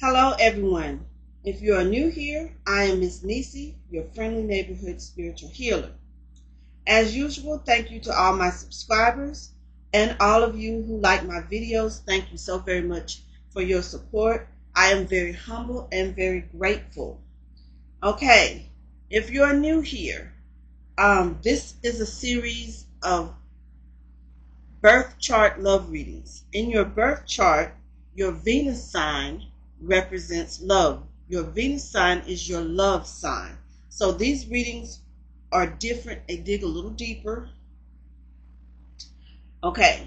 Hello everyone. If you are new here, I am Miss Nisi, your friendly neighborhood spiritual healer. As usual, thank you to all my subscribers and all of you who like my videos. Thank you so very much for your support. I am very humble and very grateful. Okay, if you're new here, this is a series of birth chart love readings. In your birth chart, your Venus sign represents love. Your Venus sign is your love sign. So these readings are different. They dig a little deeper. Okay.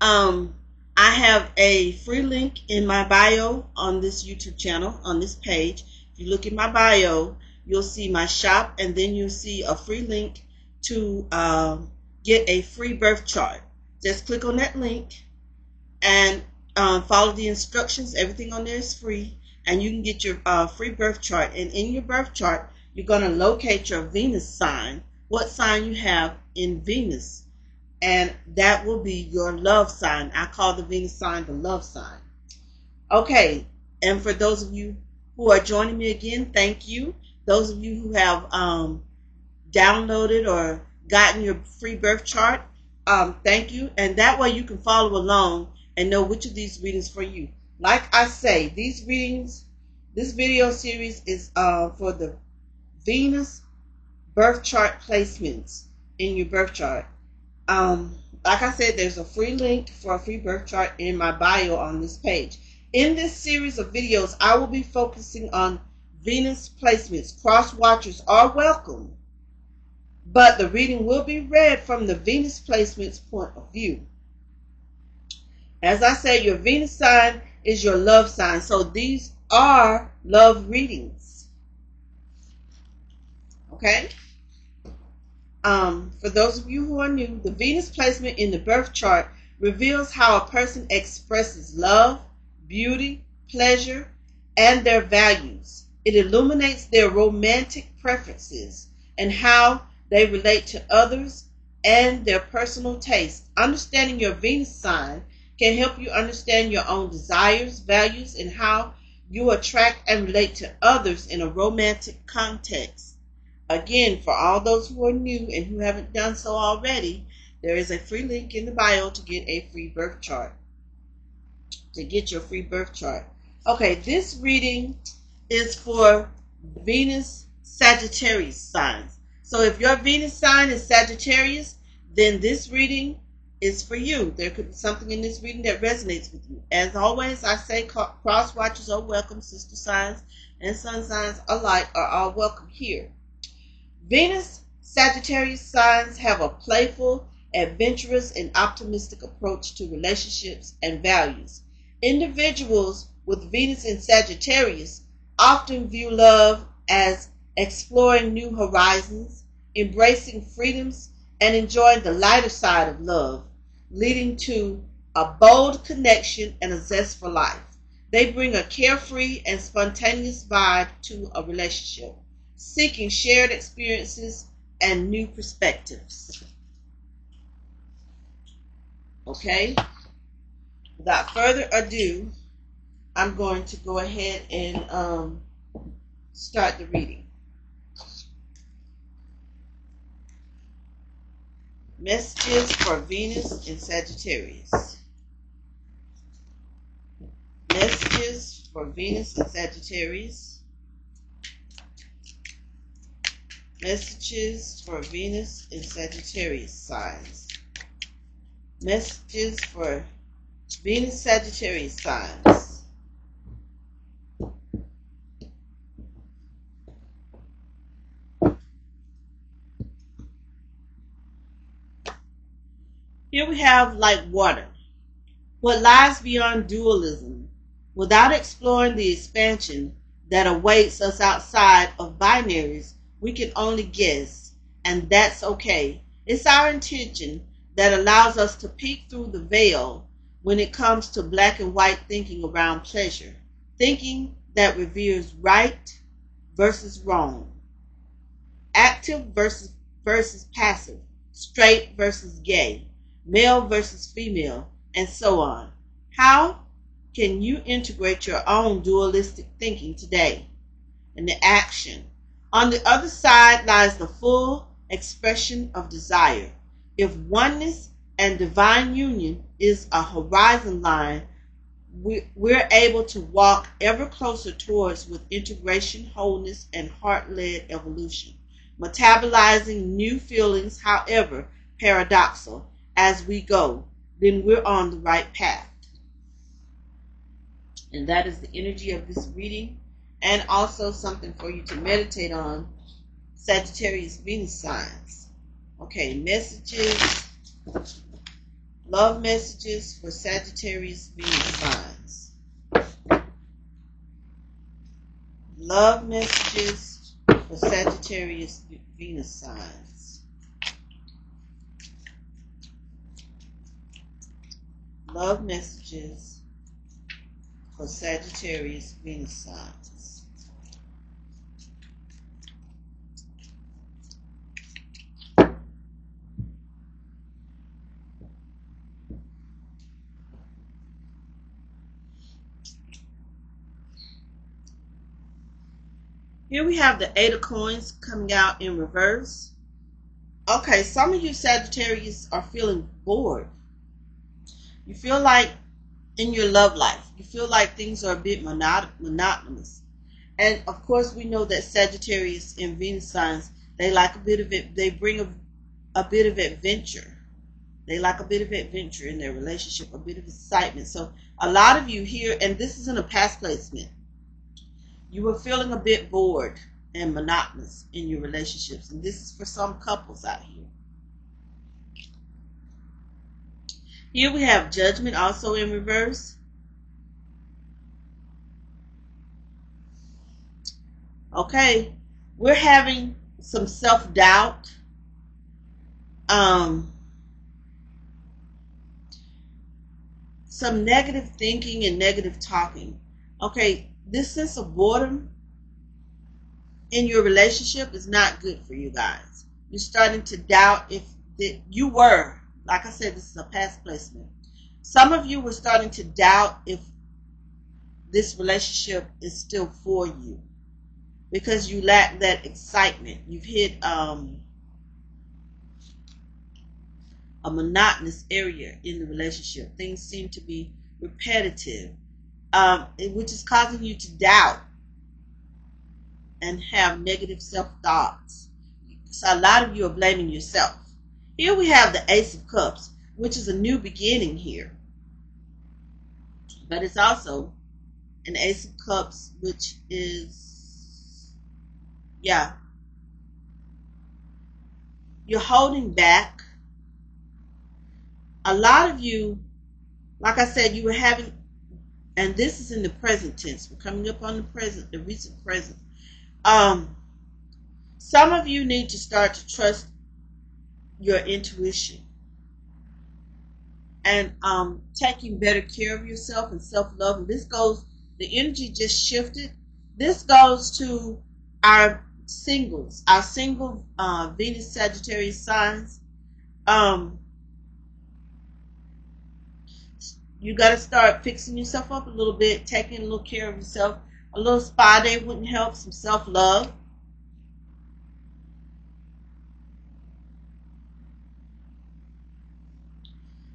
I have a free link in my bio on this YouTube channel, on this page. If you look in my bio, you'll see my shop, and then you'll see a free link to get a free birth chart. Just click on that link and follow the instructions. Everything on there is free, and you can get your free birth chart. And in your birth chart, you're going to locate your Venus sign, what sign you have in Venus, and that will be your love sign. I call the Venus sign the love sign. Okay, and for those of you who are joining me again, thank you. Those of you who have downloaded or gotten your free birth chart, thank you. And that way you can follow along and know which of these readings for you. Like I say, these readings, this video series is for the Venus birth chart placements in your birth chart. Like I said, there's a free link for a free birth chart in my bio on this page. In this series of videos, I will be focusing on Venus placements. Cross watchers are welcome, but the reading will be read from the Venus placement's point of view. As I say, your Venus sign is your love sign. So these are love readings. Okay? For those of you who are new, the Venus placement in the birth chart reveals how a person expresses love, beauty, pleasure, and their values. It illuminates their romantic preferences and how they relate to others and their personal taste. Understanding your Venus sign can help you understand your own desires, values, and how you attract and relate to others in a romantic context. Again, for all those who are new and who haven't done so already, there is a free link in the bio to get a free birth chart. To get your free birth chart. Okay, this reading is for Venus Sagittarius signs. So if your Venus sign is Sagittarius, then this reading is for you. There could be something in this reading that resonates with you. As always, I say cross watchers are welcome. Sister signs and sun signs alike are all welcome here. Venus Sagittarius signs have a playful, adventurous, and optimistic approach to relationships and values. Individuals with Venus in Sagittarius often view love as exploring new horizons, embracing freedoms, and enjoying the lighter side of love, leading to a bold connection and a zest for life. They bring a carefree and spontaneous vibe to a relationship, seeking shared experiences and new perspectives. Okay, without further ado, I'm going to go ahead and start the reading. Messages for Venus in Sagittarius. Messages for Venus in Sagittarius. Messages for Venus in Sagittarius signs. Messages for Venus Sagittarius signs. Here we have like water. What lies beyond dualism, without exploring the expansion that awaits us outside of binaries, we can only guess, and that's okay. It's our intention that allows us to peek through the veil when it comes to black and white thinking around pleasure, thinking that reveres right versus wrong, active versus passive, straight versus gay, male versus female, and so on. How? can you integrate your own dualistic thinking today? And the action. On the other side lies the full expression of desire. If oneness and divine union is a horizon line, we're able to walk ever closer towards with integration, wholeness, and heart-led evolution, metabolizing new feelings, however paradoxical, as we go, then we're on the right path. And that is the energy of this reading, and also something for you to meditate on, Sagittarius Venus signs. Okay, messages, love messages for Sagittarius Venus signs. Love messages for Sagittarius Venus signs. Love messages for Sagittarius Venus signs. Here we have the Eight of Coins coming out in reverse. Okay, some of you Sagittarius are feeling bored. You feel like in your love life, you feel like things are a bit monotonous. And of course, we know that Sagittarius and Venus signs, they like a bit of it. They bring a bit of adventure. They like a bit of adventure in their relationship, a bit of excitement. So a lot of you here, and this is in a past placement, you were feeling a bit bored and monotonous in your relationships. And this is for some couples out here. Here we have Judgment also in reverse. Okay, we're having some self-doubt. Some negative thinking and negative talking. Okay, this sense of boredom in your relationship is not good for you guys. You're starting to doubt if that you were, like I said, this is a past placement. Some of you were starting to doubt if this relationship is still for you because you lack that excitement. You've hit a monotonous area in the relationship. Things seem to be repetitive, which is causing you to doubt and have negative self-thoughts. So a lot of you are blaming yourself. Here we have the Ace of Cups, which is a new beginning here. But it's also an Ace of Cups, which is, yeah, you're holding back. A lot of you, like I said, you were having, and this is in the present tense. We're coming up on the present, the recent present. Some of you need to start to trust your intuition and taking better care of yourself and self-love. And this goes, the energy just shifted. This goes to our singles, our single Venus Sagittarius signs. You got to start fixing yourself up a little bit, taking a little care of yourself. A little spa day wouldn't help, some self-love.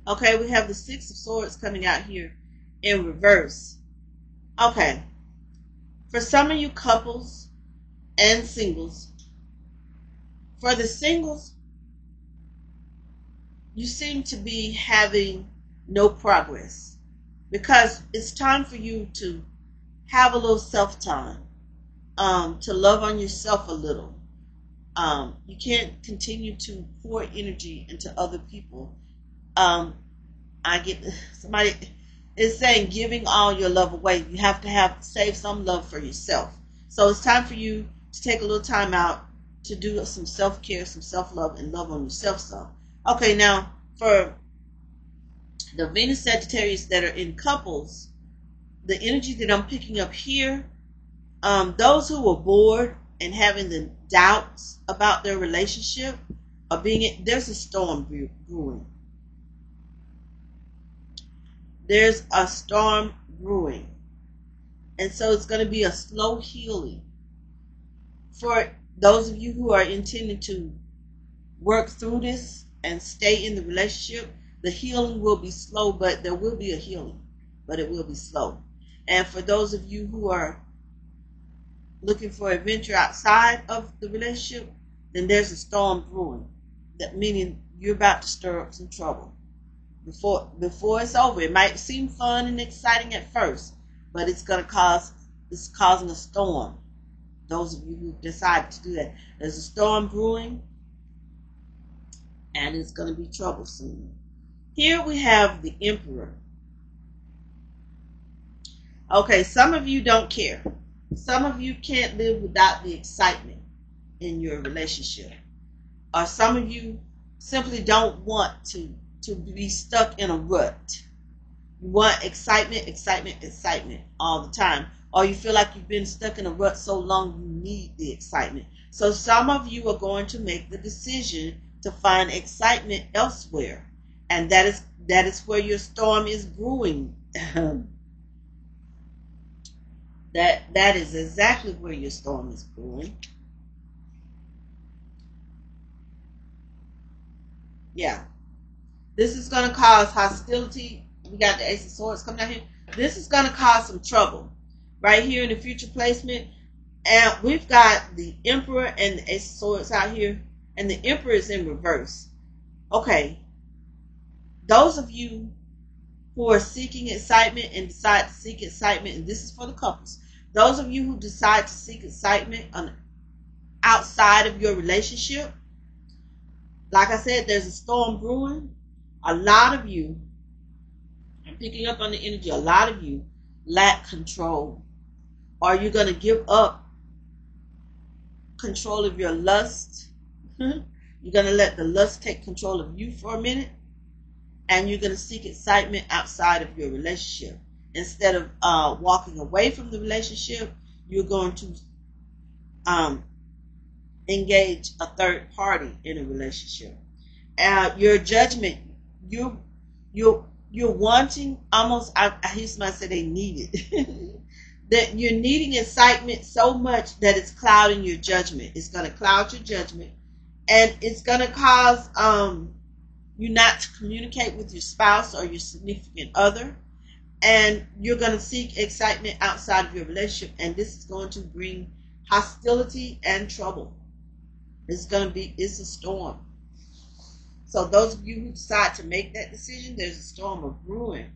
Okay, we have the Six of Swords coming out here in reverse. Okay, for some of you couples and singles, for the singles, you seem to be having no progress because it's time for you to have a little self-time, to love on yourself a little. You can't continue to pour energy into other people. I get somebody is saying giving all your love away. You have to save some love for yourself. So it's time for you to take a little time out to do some self-care, some self-love, and love on yourself some. Okay, now for the Venus Sagittarius that are in couples, the energy that I'm picking up here, those who were bored and having the doubts about their relationship are there's a storm brewing. There's a storm brewing. And so it's going to be a slow healing. For those of you who are intending to work through this and stay in the relationship, the healing will be slow, but there will be a healing, but it will be slow. And for those of you who are looking for adventure outside of the relationship, then there's a storm brewing. That meaning you're about to stir up some trouble. Before it's over, it might seem fun and exciting at first, but it's causing a storm. Those of you who decide to do that, there's a storm brewing, and it's going to be troublesome. Here we have the Emperor. Okay, some of you don't care. Some of you can't live without the excitement in your relationship. Or some of you simply don't want to be stuck in a rut. You want excitement, excitement, excitement all the time. Or you feel like you've been stuck in a rut so long you need the excitement. So some of you are going to make the decision to find excitement elsewhere. And that is where your storm is brewing. That is exactly where your storm is brewing. Yeah. This is going to cause hostility. We got the Ace of Swords coming out here. This is going to cause some trouble right here in the future placement. And we've got the Emperor and the Ace of Swords out here. And the Emperor is in reverse. Okay. Those of you who are seeking excitement and decide to seek excitement, and this is for the couples. Those of you who decide to seek excitement outside of your relationship, like I said, there's a storm brewing. A lot of you, I'm picking up on the energy, a lot of you lack control. Are you going to give up control of your lust? You're going to let the lust take control of you for a minute? And you're going to seek excitement outside of your relationship. Instead of walking away from the relationship, you're going to engage a third party in a relationship. Your judgment, you're wanting almost. I hear somebody say they need it. That you're needing excitement so much that it's clouding your judgment. It's going to cloud your judgment, and it's going to cause you not to communicate with your spouse or your significant other. And you're going to seek excitement outside of your relationship, and this is going to bring hostility and trouble. It's a storm. So those of you who decide to make that decision, there's a storm of brewing.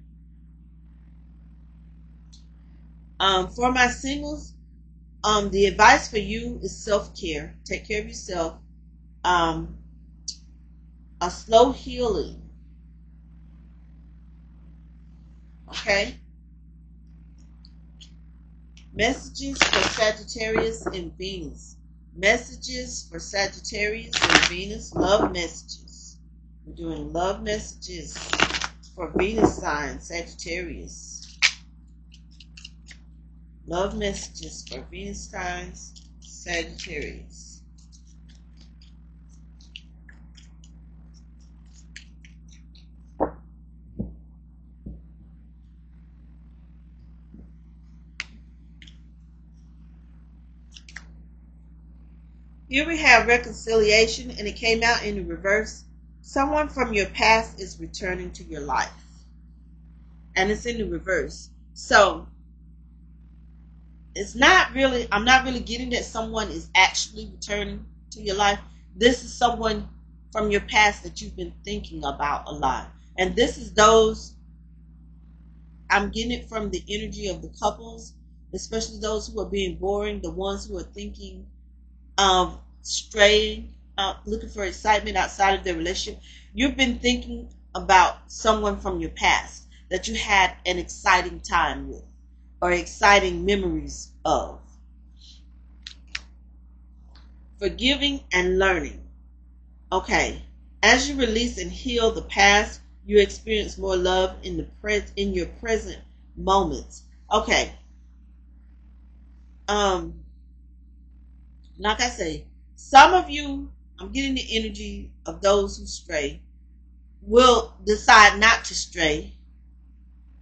For my singles, the advice for you is self-care. Take care of yourself. A slow healing. Okay? Messages for Sagittarius and Venus. Messages for Sagittarius and Venus. Love messages. We're doing love messages for Venus sign, Sagittarius. Love messages for Venus signs, Sagittarius. Here we have reconciliation, and it came out in the reverse. Someone from your past is returning to your life. And it's in the reverse. So, I'm not really getting that someone is actually returning to your life. This is someone from your past that you've been thinking about a lot. And this is I'm getting it from the energy of the couples, especially those who are being boring, the ones who are thinking of straying, looking for excitement outside of their relationship. You've been thinking about someone from your past that you had an exciting time with or exciting memories of. Forgiving and learning. Okay, as you release and heal the past, you experience more love in your present moments. Okay. Like I say, some of you, I'm getting the energy of those who stray, will decide not to stray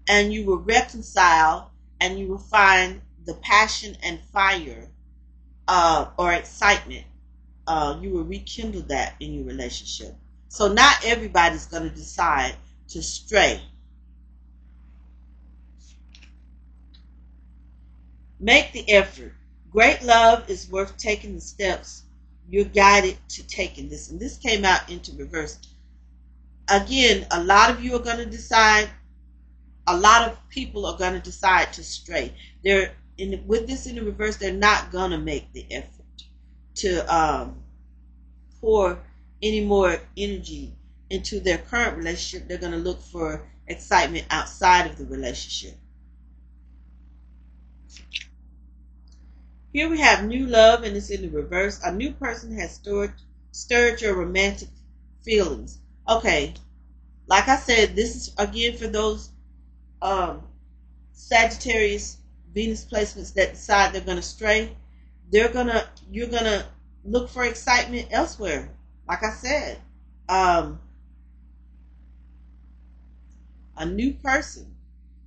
and you will reconcile, and you will find the passion and fire or excitement. You will rekindle that in your relationship. So not everybody's going to decide to stray. Make the effort. Great love is worth taking the steps you're guided to taking this. And this came out into reverse. Again, a lot of you are going to decide, a lot of people are going to decide to stray. With this in the reverse, they're not going to make the effort to pour any more energy into their current relationship. They're going to look for excitement outside of the relationship. Here we have new love, and it's in the reverse. A new person has stirred your romantic feelings. Okay, like I said, this is again for those Sagittarius Venus placements that decide they're going to stray. You're gonna look for excitement elsewhere. Like I said, a new person.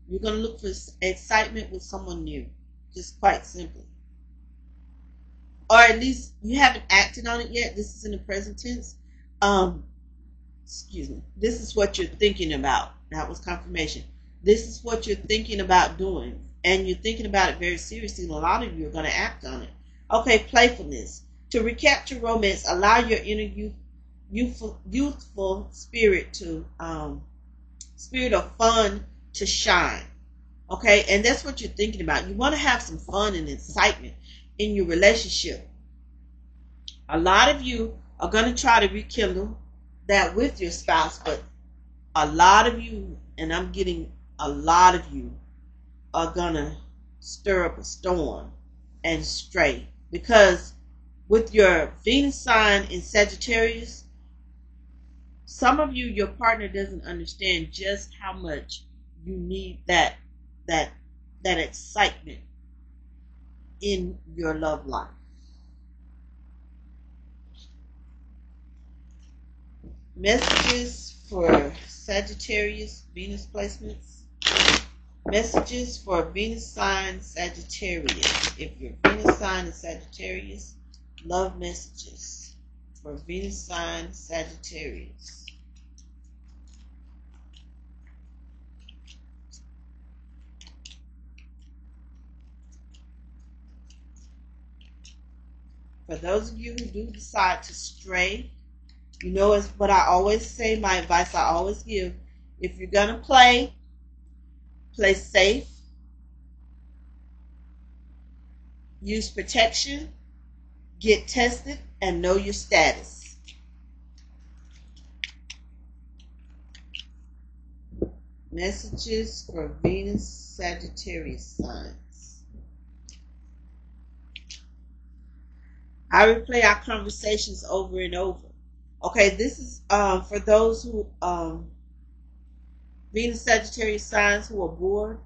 You're gonna look for excitement with someone new, just quite simply. Or at least you haven't acted on it yet. This is in the present tense. Excuse me. This is what you're thinking about. That was confirmation. This is what you're thinking about doing, and you're thinking about it very seriously. And a lot of you are going to act on it. Okay, playfulness. To recapture romance, allow your inner youthful spirit of fun to shine. Okay, and that's what you're thinking about. You want to have some fun and excitement in your relationship. A lot of you are going to try to rekindle that with your spouse, but a lot of you, and I'm getting a lot of you, are going to stir up a storm and stray. Because with your Venus sign in Sagittarius, some of you, your partner doesn't understand just how much you need that excitement in your love life. Messages for Sagittarius Venus placements. Messages for Venus sign Sagittarius. If your Venus sign is Sagittarius, love messages for Venus sign Sagittarius. For those of you who do decide to stray, you know it's what I always say, my advice I always give. If you're going to play safe, use protection, get tested, and know your status. Messages for Venus Sagittarius signs. I replay our conversations over and over. Okay, this is for those who Venus Sagittarius signs who are bored.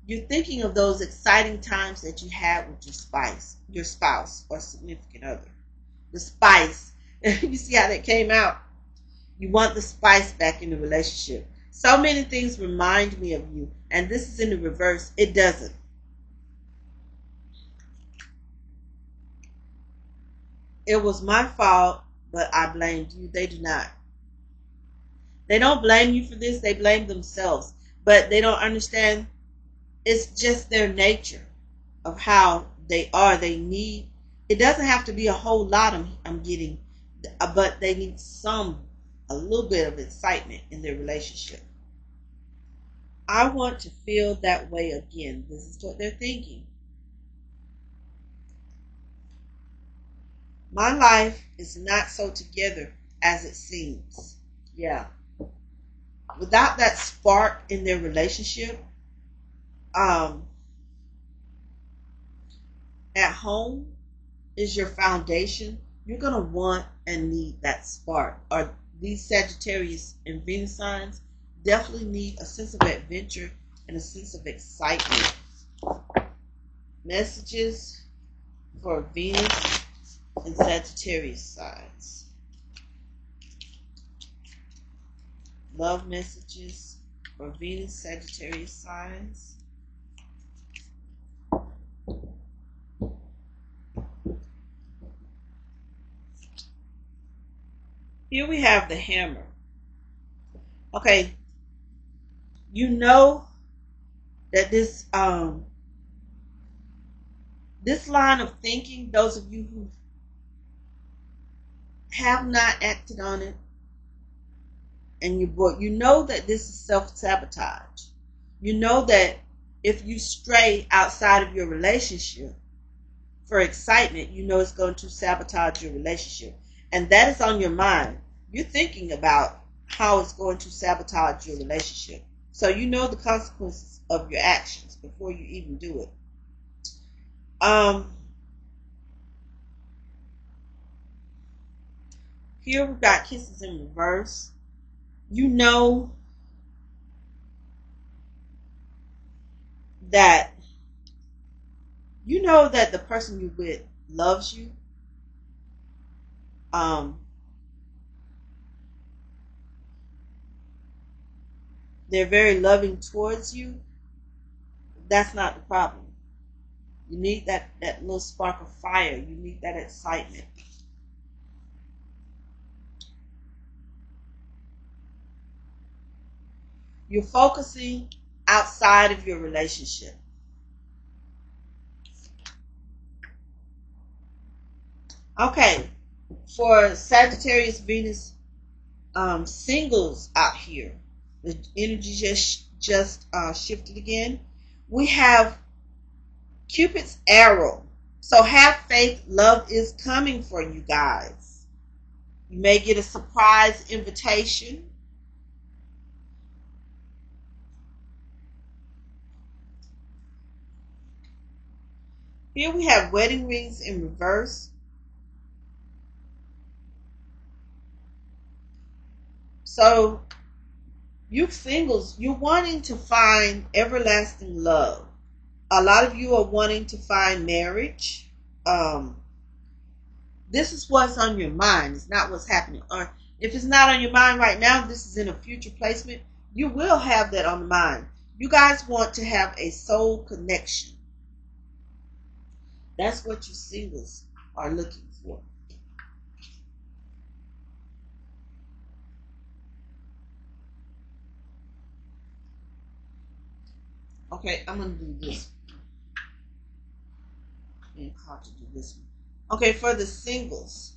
You're thinking of those exciting times that you had with your spouse or significant other. The spice. You see how that came out? You want the spice back in the relationship. So many things remind me of you, and this is in the reverse. It doesn't. It was my fault, but I blamed you. They do not. They don't blame you for this. They blame themselves. But they don't understand it's just their nature of how they are. They need, it doesn't have to be a whole lot I'm getting, but they need a little bit of excitement in their relationship. I want to feel that way again. This is what they're thinking. My life is not so together as it seems. Yeah. Without that spark in their relationship, at home is your foundation. You're going to want and need that spark. Or these Sagittarius and Venus signs definitely need a sense of adventure and a sense of excitement. Messages for Venus and Sagittarius signs. Love messages for Venus Sagittarius signs. Here we have the Hammer. Okay, you know that this line of thinking, those of you who have not acted on it, and you know that this is self-sabotage. You know that if you stray outside of your relationship for excitement, you know it's going to sabotage your relationship. And that is on your mind. You're thinking about how it's going to sabotage your relationship. So you know the consequences of your actions before you even do it. Here we've got Kisses in reverse. You know that the person you're with loves you. They're very loving towards you. That's not the problem. You need that little spark of fire. You need that excitement. You're focusing outside of your relationship. Okay, for Sagittarius Venus singles out here, the energy just shifted again. We have Cupid's arrow. So have faith. Love is coming for you guys. You may get a surprise invitation. Here we have wedding rings in reverse. So you singles, you're wanting to find everlasting love. A lot of you are wanting to find marriage. This is what's on your mind. It's not what's happening. Or if it's not on your mind right now, this is in a future placement. You will have that on the mind. You guys want to have a soul connection. That's what you singles are looking for. Okay, I'm going to do this. And how to do this one. Okay, for the singles.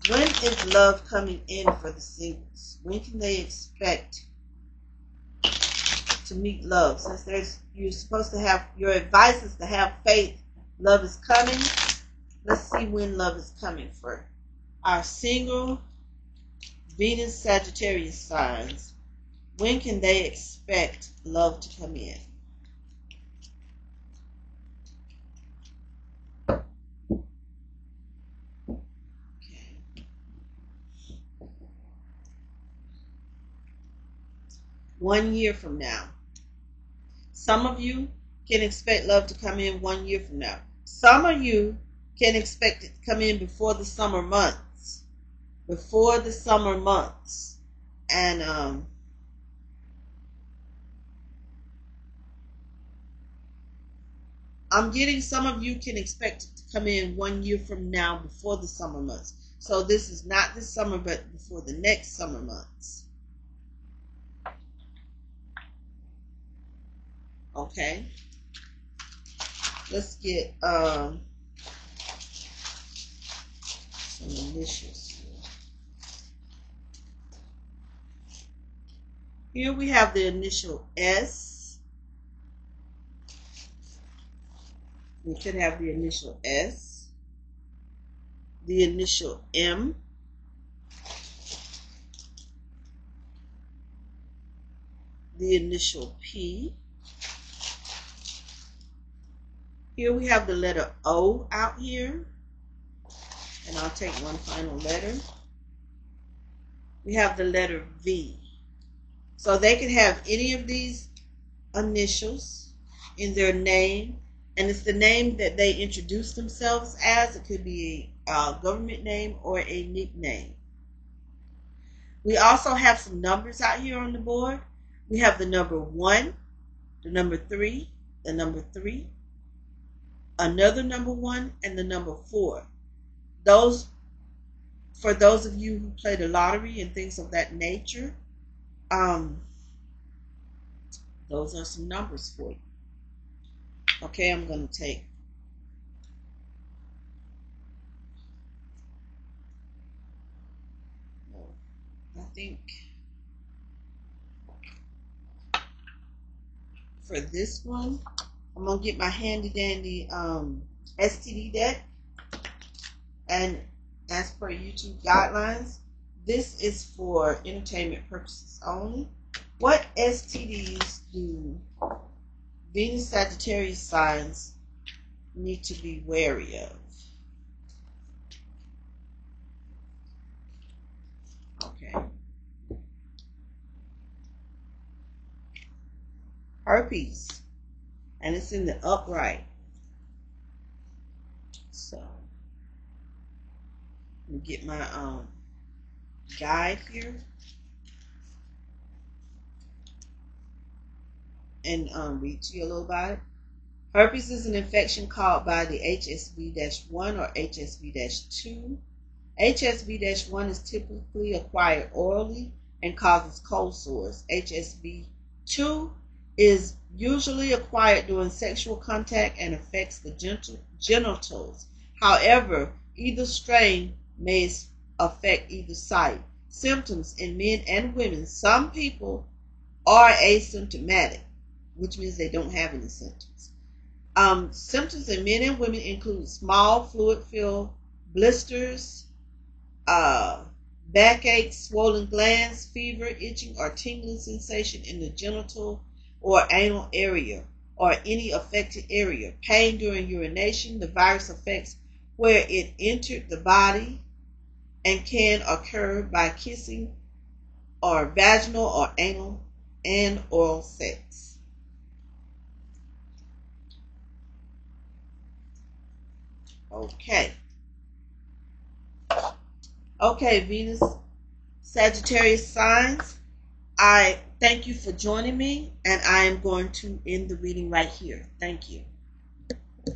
When is love coming in for the singles? When can they expect to meet love? Since you're supposed to have, your advice is to have faith. Love is coming. Let's see when love is coming for our single Venus Sagittarius signs. When can they expect love to come in? Okay. 1 year from now. Some of you can expect love to come in 1 year from now. Some of you can expect it to come in before the summer months. Before the summer months. And I'm getting some of you can expect it to come in 1 year from now before the summer months. So this is not this summer, but before the next summer months. Okay. Let's get some initials here. Here we have the initial S. We could have the initial S, the initial M, the initial P. Here we have the letter O out here, and I'll take one final letter. We have the letter V. So they could have any of these initials in their name, and it's the name that they introduce themselves as. It could be a government name or a nickname. We also have some numbers out here on the board. We have the number 1, the number 3, the number 3, another number 1, and the number 4. Those, for those of you who play the lottery and things of that nature, those are some numbers for you. Okay, I'm going to take I think for this one, I'm going to get my handy dandy STD deck. And as per YouTube guidelines, this is for entertainment purposes only. What STDs do Venus Sagittarius signs need to be wary of? Okay. Herpes. And it's in the upright. So, let me get my guide here. And read to you a little about it. Herpes is an infection caused by the HSV-1 or HSV-2. HSV-1 is typically acquired orally and causes cold sores. HSV-2 is usually acquired during sexual contact and affects the genitals. However, either strain may affect either site. Symptoms in men and women. Some people are asymptomatic, which means they don't have any symptoms. Symptoms in men and women include small fluid-filled blisters, backache, swollen glands, fever, itching, or tingling sensation in the genital or anal area or any affected area. Pain during urination. The virus affects where it entered the body and can occur by kissing or vaginal or anal and oral sex. Okay, Venus Sagittarius signs, I thank you for joining me, and I am going to end the reading right here. Thank you.